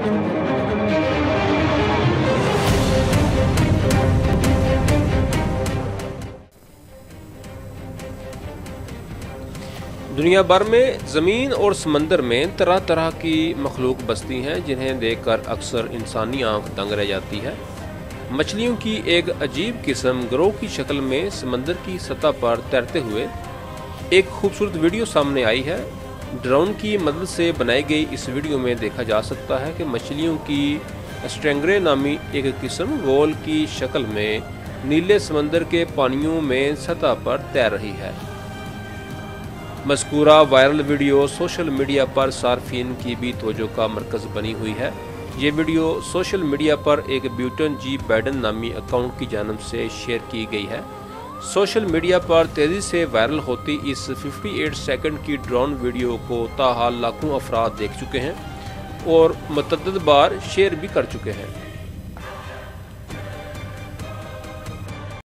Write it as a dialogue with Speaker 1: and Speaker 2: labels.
Speaker 1: दुनिया भर में ज़मीन और समंदर में तरह तरह की मखलूक बसती हैं जिन्हें देखकर अक्सर इंसानी आंख दंग रह जाती है। मछलियों की एक अजीब किस्म ग्रोह की शक्ल में समंदर की सतह पर तैरते हुए एक खूबसूरत वीडियो सामने आई है। ड्रोन की मदद से बनाई गई इस वीडियो में देखा जा सकता है कि मछलियों की स्ट्रैंगरे नामी एक किस्म गोल की शक्ल में नीले समंदर के पानियों में सतह पर तैर रही है। मज़कूरा वायरल वीडियो सोशल मीडिया पर सार्फिन की भी तवज्जो का मरकज़ बनी हुई है। ये वीडियो सोशल मीडिया पर एक ब्यूटन जी बैडन नामी अकाउंट की जानिब से शेयर की गई है। सोशल मीडिया पर तेज़ी से वायरल होती इस 58 सेकंड की ड्रोन वीडियो को ताहाल लाखों अफराद देख चुके हैं और मुतअद्दिद बार शेयर भी कर चुके हैं।